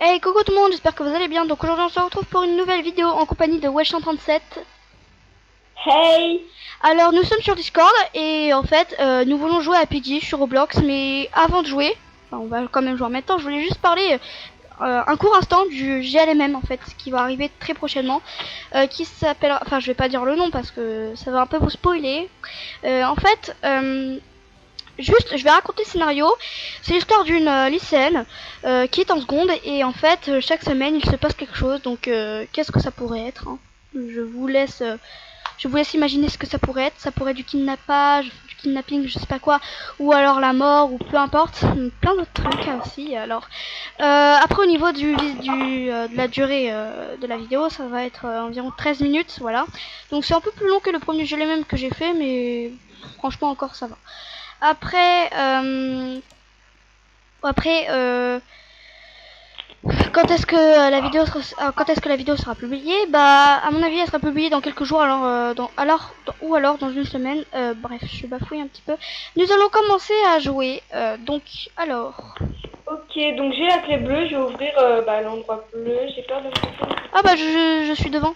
Hey coucou tout le monde, j'espère que vous allez bien. Donc aujourd'hui on se retrouve pour une nouvelle vidéo en compagnie de Wesh137. Hey. Alors nous sommes sur Discord et en fait nous voulons jouer à Piggy sur Roblox. Mais avant de jouer, enfin on va quand même jouer en même temps, je voulais juste parler un court instant du GLMM en fait, qui va arriver très prochainement, qui s'appelle, enfin je vais pas dire le nom parce que ça va un peu vous spoiler. En fait juste, je vais raconter le scénario. C'est l'histoire d'une lycéenne qui est en seconde et en fait chaque semaine il se passe quelque chose. Donc qu'est-ce que ça pourrait être, hein? Je vous laisse imaginer ce que ça pourrait être. Ça pourrait être du kidnappage, du kidnapping, je sais pas quoi, ou alors la mort, ou peu importe, plein d'autres trucs aussi. Alors après au niveau de la durée de la vidéo, ça va être environ 13 minutes, voilà. Donc c'est un peu plus long que le premier jeu même que j'ai fait, mais franchement encore ça va. Après, quand est-ce que la vidéo sera publiée? Bah, à mon avis, elle sera publiée dans quelques jours, ou alors dans une semaine. Bref, je bafouille un petit peu. Nous allons commencer à jouer. Donc, alors. Ok, donc j'ai la clé bleue, je vais ouvrir l'endroit bleu, j'ai peur de me tromper. Ah bah, je suis devant.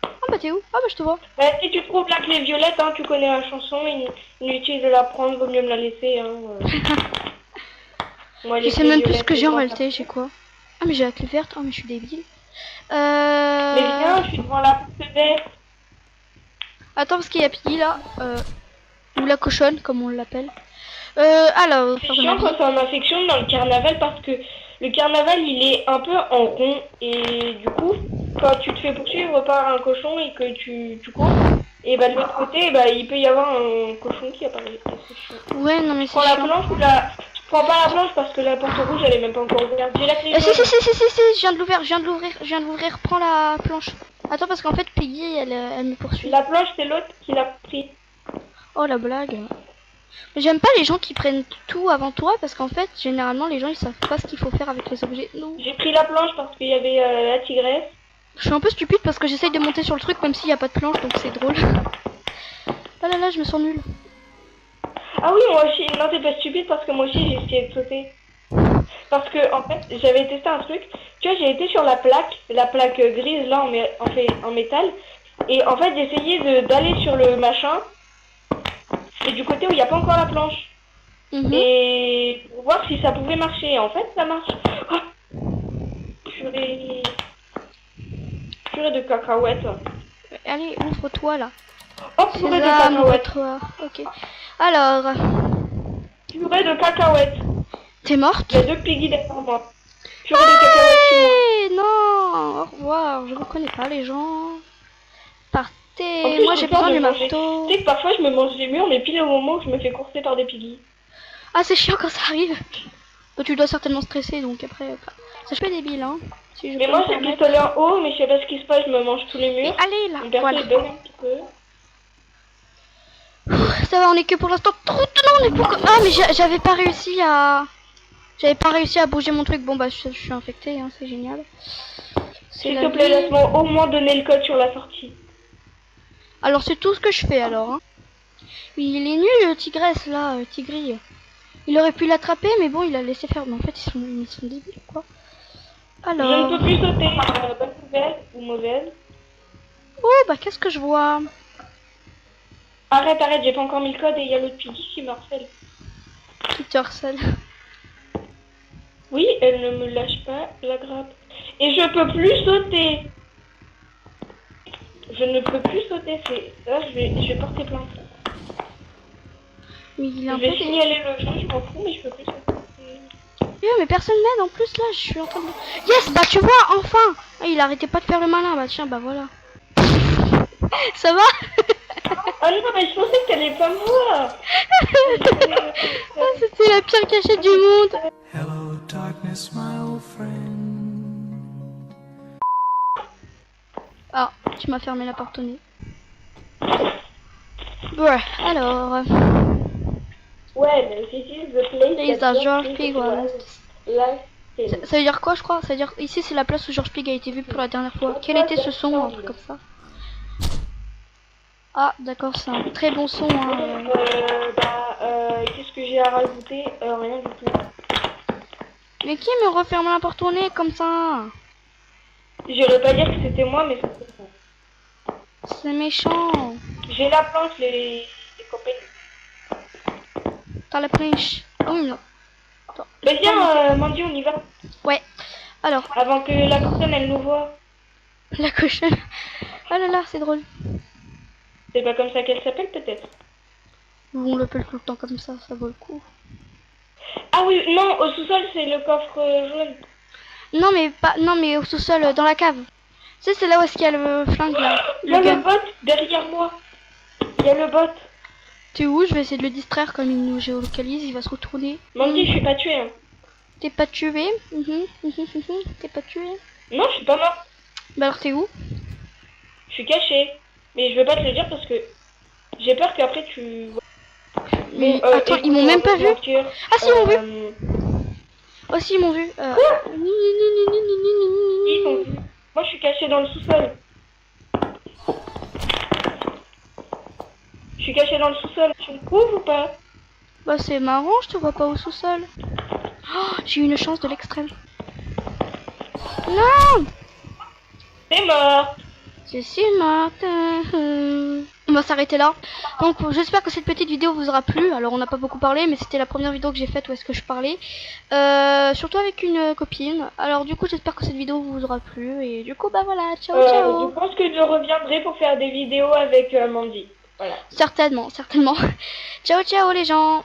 Ah bah, t'es où? Ah bah, je te vois. Bah, si tu trouves la clé violette, hein, tu connais la chanson, inutile de la prendre, vaut mieux me la laisser. Hein, Moi, Je sais même plus ce que j'ai en réalité, j'ai quoi? Ah mais j'ai la clé verte, oh mais je suis débile. Mais viens, je suis devant la porte verte. Attends, parce qu'il y a Piggy là. Ou la cochonne, comme on l'appelle. Alors, C'est chiant quand c'est en infection dans le carnaval parce que le carnaval il est un peu en rond et du coup quand tu te fais poursuivre par un cochon et que tu cours, et bah de l'autre côté il peut y avoir un cochon qui apparaît. Ouais, non mais c'est La chiant. planche ou la... Je prends pas la planche parce que la porte rouge elle est même pas encore ouverte. J'ai la clé jaune. Si, je viens de l'ouvrir, prends la planche. Attends, parce qu'en fait Piggy elle me poursuit. La planche c'est l'autre qui l'a pris. Oh la blague. Mais j'aime pas les gens qui prennent tout avant toi, parce qu'en fait généralement les gens ils savent pas ce qu'il faut faire avec les objets. Non. J'ai pris la planche parce qu'il y avait la tigresse. Je suis un peu stupide parce que j'essaye de monter sur le truc même s'il y a pas de planche, donc c'est drôle. Ah là là, je me sens nulle. Ah oui, moi aussi. Non, t'es pas stupide parce que moi aussi j'ai essayé de sauter. Parce que en fait, j'avais testé un truc. Tu vois, j'ai été sur la plaque grise là en métal. Et en fait, j'ai essayé d'aller sur le machin. Et du côté où il n'y a pas encore la planche. Et pour voir si ça pouvait marcher. Et en fait, ça marche. Oh, purée de cacahuètes. Allez, ouvre-toi là. Oh, purée de cacahuètes. Ok. Alors. Purée de cacahuètes. T'es morte? Il y a deux Piggy derrière moi. Purée de cacahuètes, je suis morte. Non, au revoir, je reconnais pas les gens. Partez, moi j'ai besoin du marteau. Tu sais que parfois je me mange des murs, mais pile au moment où je me fais courser par des piggy. Ah, c'est chiant quand ça arrive. Bah, tu dois certainement stresser, donc après... Ça je fais débile, hein. Si je mais moi j'ai le pistolet en haut, mais je sais pas ce qui se passe, je me mange tous les murs. Et allez là, mon perso voilà. il bug un petit peu. Ça va, on est que pour l'instant trop non, mais pourquoi... Ah, mais j'avais pas réussi à... J'avais pas réussi à bouger mon truc. Bon bah je suis infectée, hein, c'est génial. S'il te plaît, laisse-moi au moins donner le code sur la sortie. Alors c'est tout ce que je fais alors. Hein. Il est nul le tigresse là, tigri. Il aurait pu l'attraper, mais bon, il a laissé faire. Mais en fait, ils sont débiles quoi. Alors. Je ne peux plus sauter. Bonne nouvelle ou mauvaise? Oh bah qu'est-ce que je vois? Arrête, j'ai pas encore mis le code et il y a l'autre piggy qui me harcèle. Qui te harcèle? Oui, elle ne me lâche pas la grappe. Et je peux plus sauter. Je ne peux plus sauter, là je vais porter plainte. Mais il est je vais signaler le jeu, je m'en fous, mais je peux plus sauter. Mais personne m'aide en plus là, je suis en train de... Yes, bah tu vois, enfin. Ah, il arrêtait pas de faire le malin, bah tiens, bah voilà. Ça va? Ah non, mais je pensais que t'allais pas me voir. C'était la pire cachette du monde. Hello darkness, my old friend. Ah, tu m'as fermé la porte au nez. Ouais, alors... Ouais, mais this is the place that George Pig was. Ça veut dire quoi, je crois? Ça veut dire ici c'est la place où George Pig a été vu pour la dernière fois. Quel était ce son, un truc comme ça? Ah, d'accord, c'est un très bon son. Hein. Qu'est-ce que j'ai à rajouter? Rien du tout. Mais qui me referme la porte au nez comme ça? J'irais pas dire que c'était moi, mais c'était moi. C'est méchant. J'ai la planche, les copains. T'as la planche. Oh non. Attends, Bah viens, Mandy, on y va. ouais. Alors, Avant que la personne, elle nous voit. la cochonne. Oh là là, c'est drôle. C'est pas comme ça qu'elle s'appelle, peut-être. On l'appelle tout le temps comme ça vaut le coup. Ah oui, non, au sous-sol, c'est le coffre jaune. Non mais pas, non mais au sous-sol, dans la cave. Tu sais, c'est là où est-ce qu'il y a le flingue là. Il y a Le gun. le bot derrière moi. Il y a le bot. T'es où? Je vais essayer de le distraire comme il nous géolocalise, il va se retourner. Mandy, je suis pas tuée. Hein. T'es pas tué? T'es pas tué? Non, je suis pas morte. Bah alors t'es où? Je suis cachée. Mais je veux pas te le dire parce que j'ai peur qu'après tu... Mais Bon, attends, ils m'ont même pas vu. Ah si, ils m'ont vu. Oh si, ils m'ont vu. Ils t'ont vu. Moi, je suis cachée dans le sous-sol. Je suis cachée dans le sous-sol. Tu me trouves ou pas? Bah c'est marrant, je te vois pas au sous-sol. Oh, j'ai eu une chance de l'extrême. Non! T'es mort. Je suis morte. On va s'arrêter là. Donc j'espère que cette petite vidéo vous aura plu. Alors on n'a pas beaucoup parlé, mais c'était la première vidéo que j'ai faite où est-ce que je parlais. Surtout avec une copine. Alors du coup j'espère que cette vidéo vous aura plu. Et du coup bah voilà, ciao ciao. Je pense que je reviendrai pour faire des vidéos avec Mandy. Voilà. Certainement, certainement. Ciao ciao les gens.